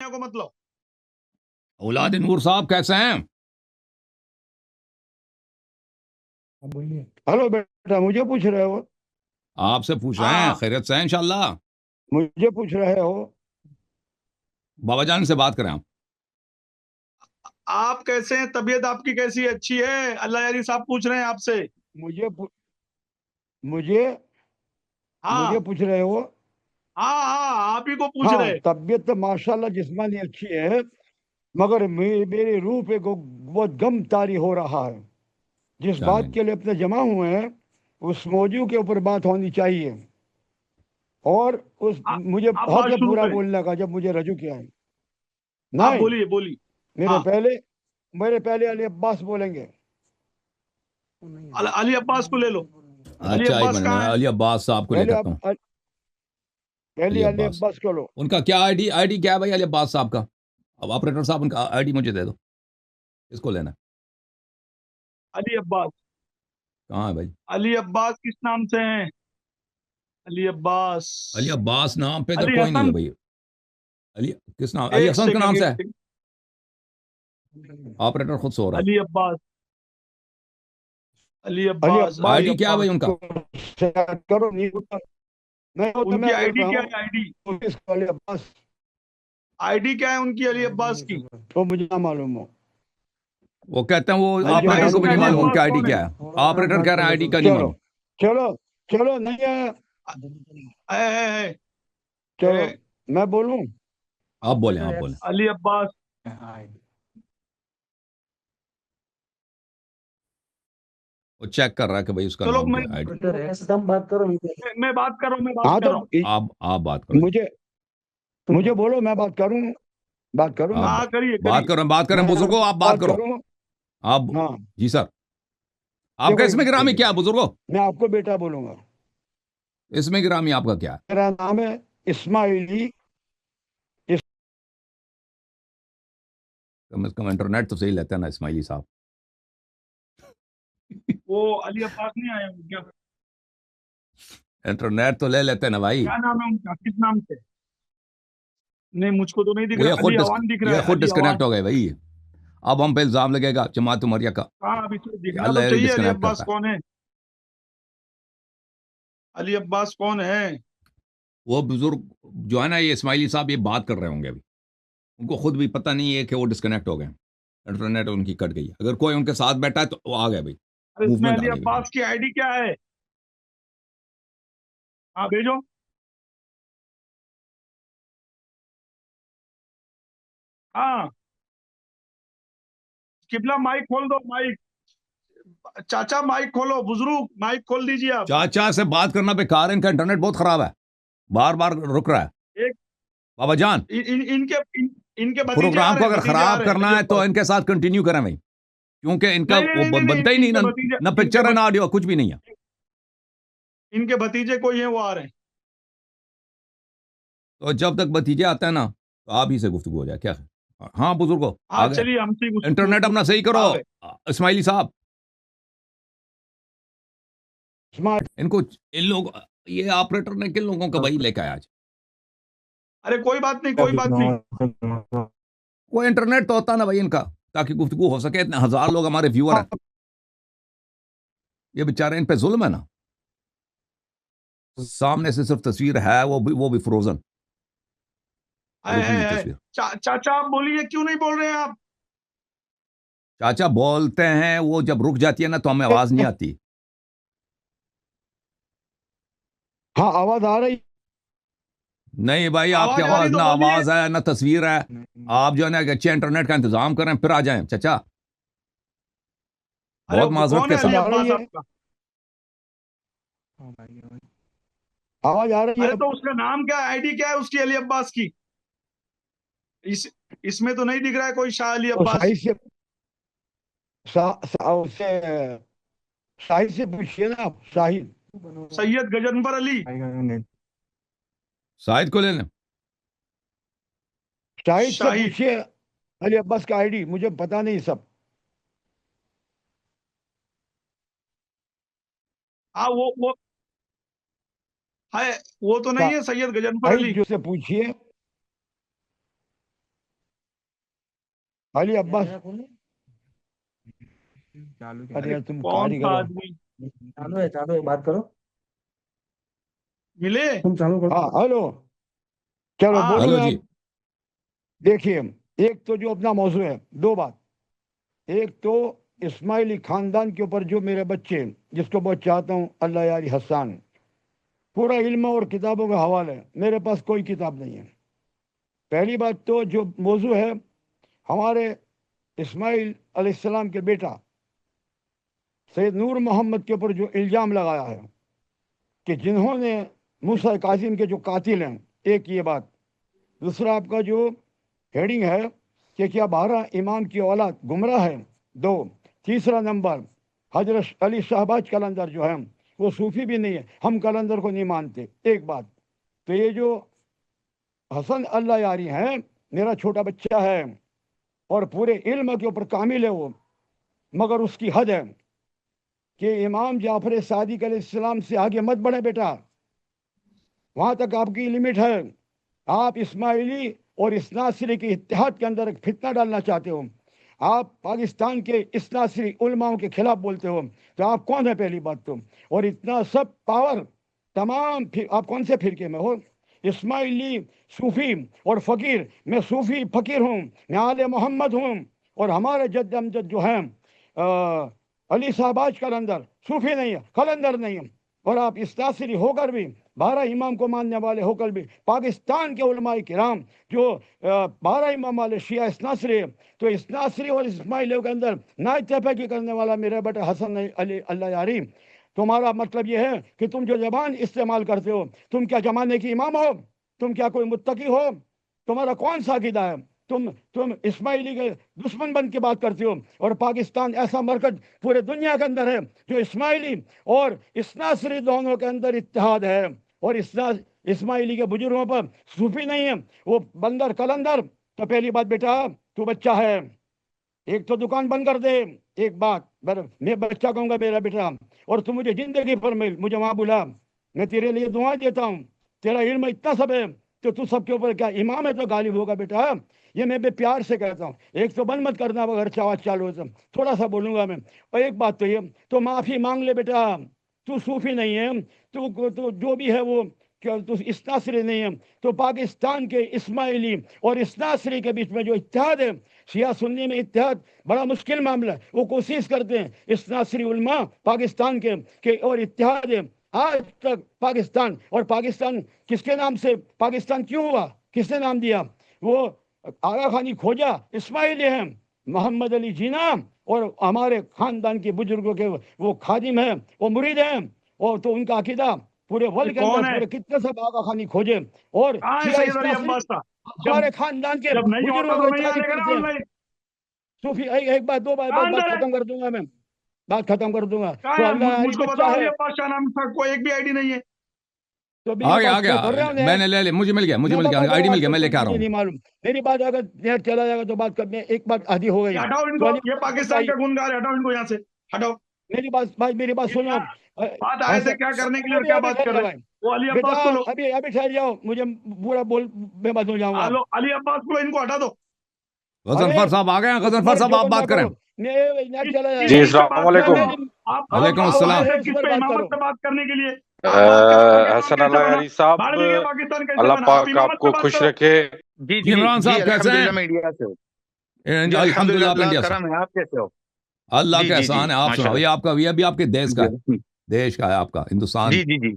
दुनिया को मतलब। औलाद नूर साहब कैसे हैं? हेलो बेटा, मुझे पूछ रहे हो? आपसे पूछ रहे हैं, हाँ, खैरियत से हैं इंशाल्लाह। मुझे पूछ रहे हो? बाबा जान से बात करें आप। आप कैसे हैं? तबीयत आपकी कैसी है? अच्छी है? अल्लाह यारी साहब पूछ रहे हैं आपसे। मुझे पू- मुझे मुझे हाँ पूछ रहे हो? हाँ हाँ, आप ही को पूछ हाँ, रहे। तबीयत तो माशाल्लाह जिस्मानी अच्छी है, मगर मेरी रूह पे बहुत गम तारी हो रहा है। जिस बात चलें। के लिए अपने जमा हुए हैं, उस मौजू के ऊपर बात होनी चाहिए। और उस आ, मुझे आप हक बात है शुरू पूरा करें। बोलने का जब मुझे रजू किया है। आप नहीं, बोलिए बोलिए। मेरे हाँ, पहले मेरे पहले अली अब्बास बोलेंगे। अली अब्बास को ले लो। अली अच्छा एक अब्बास मिनट, मैं कहाँ है? अली अब्बास साहब को पहले लेकर आता अब हूँ। पहले अली अली अब्बास, अब्बास को लो। उनका क्या आईडी आईडी क्या है भाई अली अब्बास साहब का? अब ऑपरेटर साहब उनका आईडी मुझे दे दो। इसको लेना है। अली अब्बास। कहाँ है भाई? अली अब्बास किस नाम से हैं? अली अब्बास। अली अब्बास नाम पे इधर अली कोई नहीं है हसन। भाई। अली किस नाम? अली एक हसन के नाम सेकंड, से एक है। सेकंड। ऑपरेटर खुद सो रहा है। अली अब्बास। अली अली अब्बास, अब्बास अली आईडी क्या है भाई अब्बास। उनका? को सेट करो। नहीं होता, नहीं होता, उनकी मैं बोल आईडी रहा क्या हूँ। है? आईडी इसको अली अब्बास आईडी क्या है उनकी अली अब्बास की? तो मुझे ना मालूम हो। वो कहते हैं, वो मुझे भाई ऑपरेटर को भी इसमें नहीं अली मालूम मालूम उनका अब्बास आईडी कौन है? क्या है। ऑपरेटर कह रहे हैं आईडी का नहीं चलो मालूम। चलो चलो, नहीं है। है, चलो, है। मैं बोलूं? आप बोलें, आप बोलें। अली अब्बास। वो चेक कर रहा है कि भाई उसका चलो नाम मैं क्या है, आईडी। मैं बात कर रहा हूँ, मैं बात हाँ कर तो रहा हूँ। आप बात करो जी। मुझे मुझे बोलो, मैं बात करूंगा। आप हाँ, करिए बात करिए। करें, बात करें मैं बुजुर्गो, आप बात बात करो। करूं। आप। हाँ, जी सर। आपका देखो, इसमें गिरामी क्या है बुजुर्गो? मैं आपको बेटा बोलूंगा। इसमें गिरामी आपका क्या है? मेरा नाम है इस्माइली। कम से कम इंटरनेट तो सही लेते हैं ना इस्माइली साहब। वो अली अब्बास नहीं आए होंगे क्या? इंटरनेट तो ले लेते हैं ना भाई। क्या नाम है उनका? किस नाम से? नहीं, मुझको तो नहीं दिख वो रहा। अली अवान दिख रहा ये है, खुद अली डिस्कनेक्ट अवान। हो गए भाई। अब हम पे इल्जाम लगेगा जमात उमरिया का हाँ, अभी तो कि दिखना तो अल्लाह यारी चाहिए। अली डिस्कनेक्ट अब्बास करता है। कौन है? अली अब्बास कौन है? वो बुजुर्ग जो है ना, ये इस्माइली साहब, ये बात कर रहे होंगे अभी। उनको खुद भी पता नहीं है कि वो डिस्कनेक्ट हो गए। इंटरनेट उनकी कट गई है। अगर कोई उनके साथ बैठा है तो वो आ गए भाई। अरे इसमें मूवमेंट अली आ गई भाई। अब्बास की आईडी क्या है? हाँ, भेजो। हाँ, किबला माइक खोल दो, माइक। चाचा माइक खोलो, बुजुर्ग माइक खोल दीजिए आप। चाचा से बात करना बेकार है, इनका इंटरनेट बहुत खराब है। बार बार रुक रहा है। एक बाबा जान, इनके भतीजे आ प्रोग्राम रहे को हैं, अगर भतीजे आ खराब रहे हैं करना अली है तो अब्बास। इनके साथ कंटिन्यू करें भाई। क्योंकि इनका नहीं नहीं वो नहीं नहीं नहीं, बनता ही नहीं ना। इनके भतीजे, ना पिक्चर है ना ऑडियो, कुछ भी नहीं है। इनके भतीजे कोई है, वो आ रहे हैं। तो जब तक भतीजे आता है ना, तो आप ही से गुफ्तगू हो जाए क्या? हाँ बुजुर्गो, आ हाँ, गए। चलिए हमसे इंटरनेट अपना सही करो। आ गए। इस्माइली साहब, स्मार्ट। इनको, इन लोग, ये ऑपरेटर ने किन लोगों का भाई लेके आया आज? अरे कोई बात नहीं, कोई बात नहीं। वो इंटरनेट तो होता ना भाई इनका, ताकि गुफ्तगू हो सके। इतने हजार लोग हमारे व्यूअर हैं। ये बेचारे, इन पे जुल्म है ना। सामने से सिर्फ तस्वीर है, वो भी फ्रोजन। रुकी हुई है। तस्वीर। चाचा आप बोलिए, क्यों नहीं बोल रहे हैं आप? चाचा बोलते हैं, वो जब रुक जाती है ना तो हमें आवाज नहीं आती। हाँ, आवाज आ रही। नहीं भाई, आपकी आवाज आ रही आवाज तो ना बोलिए। आवाज है ना तस्वीर है। आप जो है ना, अच्छे इंटरनेट का इंतजाम करें फिर आ जाएं चाचा। अरे बहुत माजरत कौन के है अली आ साथ। रही अब्बास है। आपका? आवाज आ रही है अरे अब। तो उसका नाम क्या है? आईडी क्या है उसकी अली अब्बास की? इस इसमें तो नहीं दिख रहा है कोई शाह अली तो अब्बास। उससे शाहिद से पूछिए ना आप, शाहिद। सैयद गजनफर अली। शाहिद को ले लें। शाहिद से शाहिद। पूछिए अली अब्बास का आईडी, मुझे पता नहीं सब। हाँ, वो है। वो तो नहीं है सैयद गजनफर शाहिद अली? जो से पूछिए। अली अब्बास, चालू अरे यार तुम कौन कारीगर सा हो। आदमी चालू है, बात करो। मिले? तुम चालू करो। हाँ हेलो, चलो हाँ। बोलूं हेलो मैं जी। अब। देखिए, एक तो जो अपना मौजू है, दो बात। एक तो इस्माइली खानदान के ऊपर जो मेरे बच्चे, जिसको बहुत चाहता हूँ, अल्लाह यारी हसान, पूरा इल्म और किताबों का हवाला है, मेरे पास कोई किताब नहीं है। पहली बात तो जो मौजू है, हमारे इस्माइल अलैहिस्सलाम के बेटा सैयद नूर मोहम्मद के ऊपर जो इल्ज़ाम लगाया है कि जिन्होंने मूसा कासिम के जो कातिल हैं, एक ये बात। दूसरा आपका जो हेडिंग है कि क्या 12 इमाम की औलाद गुमराह है, दो। तीसरा नंबर, हजरत अली शहबाज कलंदर जो है वो सूफी भी नहीं है, हम कलंदर को नहीं मानते, एक बात। तो ये जो हसन अल्लाह यारी हैं, मेरा छोटा बच्चा है और पूरे इल्म के ऊपर कामिल है वो, मगर उसकी हद है कि इमाम जाफर सादिक अलैहिस्सलाम से आगे मत बढ़े बेटा, वहां तक आपकी लिमिट है। आप इस्माइली और इस्नासरी के इत्तेहाद के अंदर एक फितना डालना चाहते हो, आप पाकिस्तान के इस्नासरी उलमाओं के खिलाफ बोलते हो, तो आप कौन है पहली बात तो। और इतना सब पावर तमाम आप कौन से फिरके में हो? इस्माइली, सूफी और फकीर। मैं सूफी फकीर हूँ, मैं आले मोहम्मद हूँ, और हमारे जद अमजद जो हैं अली साहबाज कलंदर सूफी नहीं है, कलंदर नहीं है। और आप इस्तासरी होकर भी, 12 इमाम को मानने वाले होकर भी, पाकिस्तान के उलमाए किराम जो 12 इमाम वाले शिया इस्नासरी है, तो इस्नासरी और इस्माइलियों के अंदर ना इत्तेफाकी करने वाला मेरा बेटा हसन अली अल्लाह यारी, तुम्हारा मतलब यह है कि तुम जो जबान इस्तेमाल करते हो, तुम क्या जमाने की इमाम हो? तुम क्या कोई मुत्तकी हो? तुम्हारा कौन सा अकीदा है? तुम इस्माइली के दुश्मन बन के बात करते हो, और पाकिस्तान ऐसा मरकज पूरे दुनिया के अंदर है जो इस्माइली और इस्नासरी दोनों के अंदर इत्तेहाद है, और इस्माइली के बुजुर्गों पर सूफी नहीं है, वो बंदर कलंदर। तो पहली बात बेटा, तू बच्चा है, एक तो दुकान बंद कर दे, एक बात मैं बच्चा कहूंगा मेरा बेटा, और तू मुझे जिंदगी पर मिल, मुझे वहां बुला, मैं तेरे लिए दुआएं देता हूँ, तेरा इल्म इतना सब है तो तू सबके ऊपर क्या इमाम है तो गालिब होगा बेटा। ये मैं भी प्यार से कहता हूँ, एक तो बंद मत करना अगर आवाज चालू हो तो, थोड़ा सा बोलूंगा मैं। और एक बात तो ये, तो माफी मांग ले बेटा, तू सूफी नहीं है, तू जो भी है वो क्या, तू इस्नासरी नहीं है, तो पाकिस्तान के इस्माइली और इस्नासरी के बीच में जो इत्तेहाद है, शिया सुन्नी में इत्तेहाद बड़ा मुश्किल मामला है। वो कोशिश करते हैं इस्नासरी उलमा पाकिस्तान के और इत्तेहाद है। आज तक पाकिस्तान, और पाकिस्तान किसके नाम से पाकिस्तान क्यों हुआ, किसने नाम दिया? वो आगा खानी खोजा इस्माइली हैं, मोहम्मद अली जीना और हमारे खानदान के बुजुर्गों के वो खादिम हैं, वो मुरीद हैं, और तो उनका अकीदा पूरे वर्ल्ड के कौन अंदर है? पूरे कितने सब आगा खानी खोजे, और कहाँ है शिया सैयद अली इस्नासरी अब्बास का? हमारे जब खानदान के जब नहीं होता बुजुर्गों तो को नहीं तारीफ आने का ना करते हैं। ऑनलाइन। सूफी एक बात, दो बात, कहाँ बात अंदर है? खत्म कर दूंगा मैं, बात खत्म कर दूंगा। कहाँ तो है? अल्लाह यारी मुझको बच्चा बताओ, अली है, अब्बास शाह नाम का कोई एक भी आईडी नहीं है। तो आ मेरे गया पास आ पढ़ रहे गया, हो मैंने ले मुझे मिल गया, मैं बता आईडी रहा मिल गया, हूँ मैं आपको, लेके आ रहा मुझे हूँ। नहीं मालूम। मेरी बात अगर नेट चला जाएगा तो बात कर, मैं एक बात आधी हो गई। ये हटाओ तो इनको, अली ये पाकिस्तान का गुनगार है, हटाओ इनको यहाँ से, हटाओ। मेरी बात भाई, मेरी बात ये सुनो। क्या बात आए थे, क्या करने के लिए और अभी क्या अभी बात ठहर कर जाओ रहे हैं? भाई, वो अली बेटा अब्बास को लो, अभी अभी ठहर जाओ, मुझे पूरा बोल, मैं बंद हो जाऊंगा। आलो अली अब्बास को लो, इनको हटा दो। अरे गजनफर साहब आ गए हैं, तो गजनफर तुम्हारी साहब जो आप बंदा बात करें। करो, मैं नेट चला किस जी जाएगा। चीज पे अस्सलाम बात कर वालेकुम। रहे हो आप? वालेकुम जो अस्सलाम। है आए थे उस किस पर पे? बात इमामत करो। पे बात करने के लिए। आप बात कर रहे हो, हसन पाकिस्तान कैसे अल्लाह बना? यारी साहब, बाहर जाइए, पाकिस्तान कैसे अल्लाह बना? आप पाक इमामत पे आपको बात खुश करो। रखे। जी जी इमरान जी साहब कैसे अल्हम्दुलिल्लाह, हैं? मैं इंडिया से हूँ। जी जी अल्हम्दुलिल्लाह, आप अल्हम्दुलिल्लाह, इंडिया से। करम है। आप कैसे हो? अल्लाह जी का जी जी एहसान है। आप सुनाओ, माशाल्लाह। ये भी आपके देश का है, जी देश का है आपका, हिंदुस्तान। जी जी जी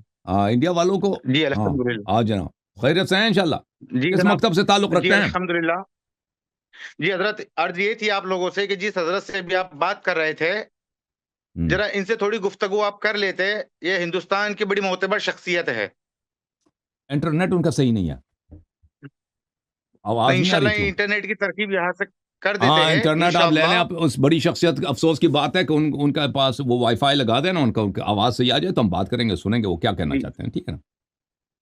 इंडिया वालों को। जी हाँ, अल्हम्दुलिल्लाह। आज जनाब खैरियत से हैं इंशाल्लाह। जी किस जनाब। मकतब से ताल्लुक़ जी रखते हैं? अल्हम्दुलिल्लाह। जी हजरत, अर्ज ये थी आप लोगों से कि जिस हजरत से भी आप बात कर रहे थे, जरा इनसे थोड़ी गुफ्तगू आप कर लेते। ये हिंदुस्तान की बड़ी मोतबर शख्सियत है। इंटरनेट उनका सही नहीं है, तो आवाज़ नहीं आ रही इंशाल्लाह थी। इंटरनेट की तरकीब यहाँ से कर देते हाँ, हैं इंटरनेट आप ले लें, इंशाल्लाह। आप उस बड़ी शख्सियत, अफसोस की बात है कि उनके पास वो वाईफाई लगा देना, उनका आवाज़ सही आ जाए तो हम बात करेंगे, सुनेंगे वो क्या कहना जी चाहते हैं, ठीक है ना?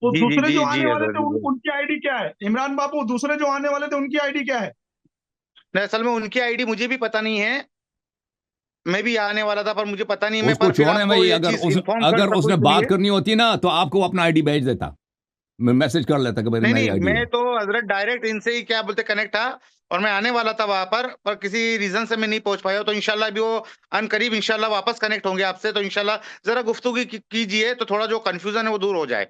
वो जी जी दूसरे जी जो जी आने वाले थे हजरत। उनकी आईडी क्या है? इमरान बाबू, दूसरे जो आने वाले थे उनकी आईडी क्या है? नहीं, असल में उनकी आईडी मुझे भी पता नहीं है। मैं भी आने वाला था पर मुझे पता नहीं। मैं उसको पर फिर छोड़ें आपको भाई, ये चीज इन्फॉर्म कर अगर सकूं उसने इसलिए। बात करनी होती ना तो आपको अपना आईडी भेज देता। मैं मैसेज कर लेता कि भाई नहीं मेरी नहीं, आईडी मैं है। तो हजरत डायरेक्ट इनसे ही क्या बोलते कनेक्ट था, और मैं आने वाला था वहां पर किसी रीजन से मैं नहीं पहुंच पाया। तो इंशाल्लाह अभी वो अनकरीब इंशाल्लाह वापस कनेक्ट होंगे आपसे, तो इंशाल्लाह जरा गुफ्तगू कीजिए तो थोड़ा जो कंफ्यूजन है वो दूर हो जाए।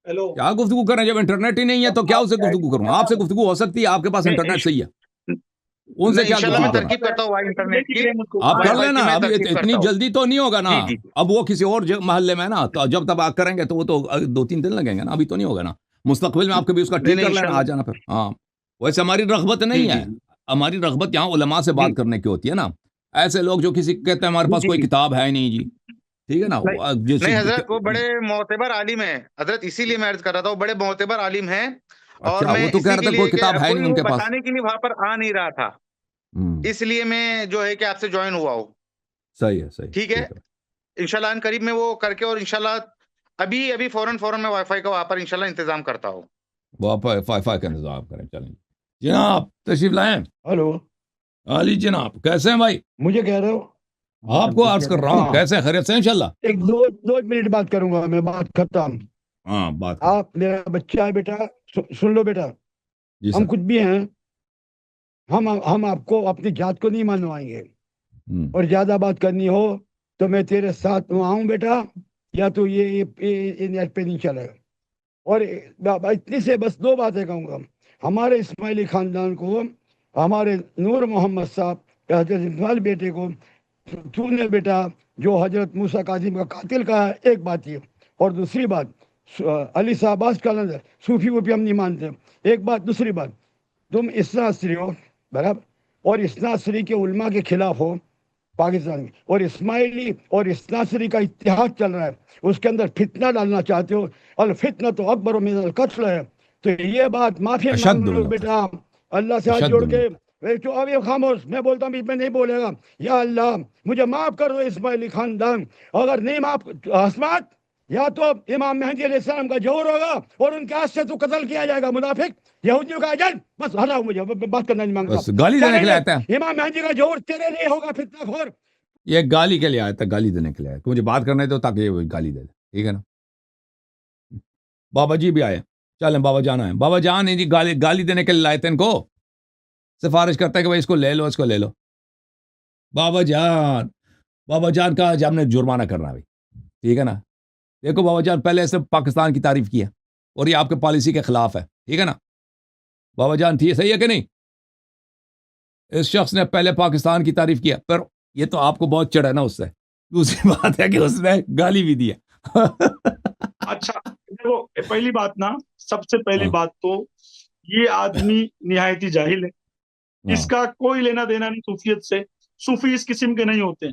हेलो, क्या गुफ्तगू करें जब इंटरनेट ही नहीं है, तो क्या उससे गुफ्तगू करूं? आपसे गुफ्तगू हो सकती है, आपके पास नहीं इंटरनेट सही है, उनसे नहीं, क्या इंशाल्लाह मैं गुफ्तगू करूं? तरकीब करता हूँ भाई इंटरनेट की, आप कर वाईफाई लेना, की मैं अभी तरकीब इतनी करता हूँ। जल्दी तो नहीं होगा ना। जी जी अब वो किसी और मोहल्ले में है ना, तो जब तक आप करेंगे तो वो तो 2-3 दिन लगेंगे ना, अभी तो नहीं होगा ना। मुस्तकबिल में आप कभी उसका नहीं ठीक नहीं कर लेना, आ इंशाल्लाह। जाना फिर। हाँ, वैसे हमारी रग़बत जी नहीं जी है, हमारी रग़बत यहाँ उलमा से जी बात करने की होती है ना। ऐसे लोग जो किसी कहते हैं हमारे जी पास जी कोई जी। किताब है नहीं जी, ठीक है ना, नहीं जैसे नहीं हजरत, वो बड़े मोतबर आलिम हैं हजरत, इसीलिए मैं अर्ज कर रहा था, वो बड़े मोतबर आलिम हैं। और अच्छा, मैं वो तो कह इसी रहे के थे कोई लिए कि किताब है कोई नहीं वो उनके पास। बताने के लिए वहां पर आ नहीं रहा था, इसलिए मैं जो है कि आपसे ज्वाइन हुआ हूँ। सही है, सही है, ठीक है, ठीक है। इंशाल्लाह अन करीब में वो करके, और इंशाल्लाह अभी अभी फौरन फौरन मैं वाईफाई का वहां पर इंशाल्लाह इंतजाम करता हूँ। वो आप वाईफाई का इंतजाम करें, चलें जनाब, तशरीफ लाएं। हेलो, अली जनाब, कैसे हैं भाई? मुझे कह रहे हो? आपको अर्ज कर रहा हूँ, हाँ, कैसे हैं? खैरियत से हैं इंशाल्लाह? एक दो दो मिनट बात करूंगा मैं, बात खत्म। हाँ, बात करें। आप मेरा बच्चा है बेटा, सुन लो बेटा, जी हम सर। खुद भी हैं, हम आपको अपनी जात को नहीं मनवाएंगे, हम्म, और ज्यादा बात करनी हो तो मैं तेरे साथ आऊं बेटा, या तो ये नेट पे नहीं चलेगा। और इतनी से बस दो बातें कहूंगा। हमारे इस्माइली खानदान को, हमारे नूर मोहम्मद साहब, हजरत इस्माइल बेटे को तूने बेटा जो हजरत मूसा काजिम का कातिल कहा है, एक बात ये। और दूसरी बात, अली साहबाज का नजर सूफी वूफी हम नहीं मानते, एक बात। दूसरी बात, तुम इस्नासरी हो, बराबर, और इस्नासरी के उलमा के खिलाफ हो पाकिस्तान में, और इस्माइली और इस्नासरी का इत्तेहाद चल रहा है, उसके अंदर फितना डालना चाहते हो। अल फितना तो अकबर मिनल कत्ल है। तो ये बात माफी मांग अशद्दु लो मिनल बेटा, अल्लाह से हाथ जोड़ अशद्दु मिनल के। तो अब ये खामोश, मैं बोलता हूँ बीच में नहीं बोलेगा। या अल्लाह मुझे माफ कर दो इस्माइली खानदान, अगर नहीं माफ हस्मात, या तो इमाम मेहदी अलैहिस्सलाम का जोर होगा और उनके हाथ से तो कत्ल किया जाएगा, मुनाफिक यहूदियों का एजेंट। बस हटाओ, मुझे बात करना नहीं मांगता। बस गाली देने के लिए आते हैं। इमाम मेहदी का जोर तेरे लिए होगा, फितना खोर। ये गाली के लिए आया था, गाली देने के लिए आया, मुझे बात करने दो ताकि ये गाली दे दे, ठीक है ना। बाबा जी भी आए, चलें बाबा जान आए। बाबा जान है जी, गाली गाली देने के लिए लाए थे इनको, सिफारिश करता है कि भाई इसको ले लो, इसको ले लो। बाबा जान, बाबा जान का आज हमने जुर्माना करना भाई, ठीक है ना। देखो बाबा जान, पहले से पाकिस्तान की तारीफ की है और ये आपके पॉलिसी के खिलाफ है, ठीक है ना। बाबा जान ठीक सही है कि नहीं? इस शख्स ने पहले पाकिस्तान की तारीफ किया, पर ये तो आपको बहुत चढ़ा ना उससे। दूसरी बात है कि उसने गाली भी दी है। अच्छा देखो, पहली बात ना, सबसे पहली हाँ, बात तो ये आदमी निहायती जाहिल है। हाँ। इसका कोई लेना देना नहीं सूफियत से। सूफी इस किस्म के नहीं होते।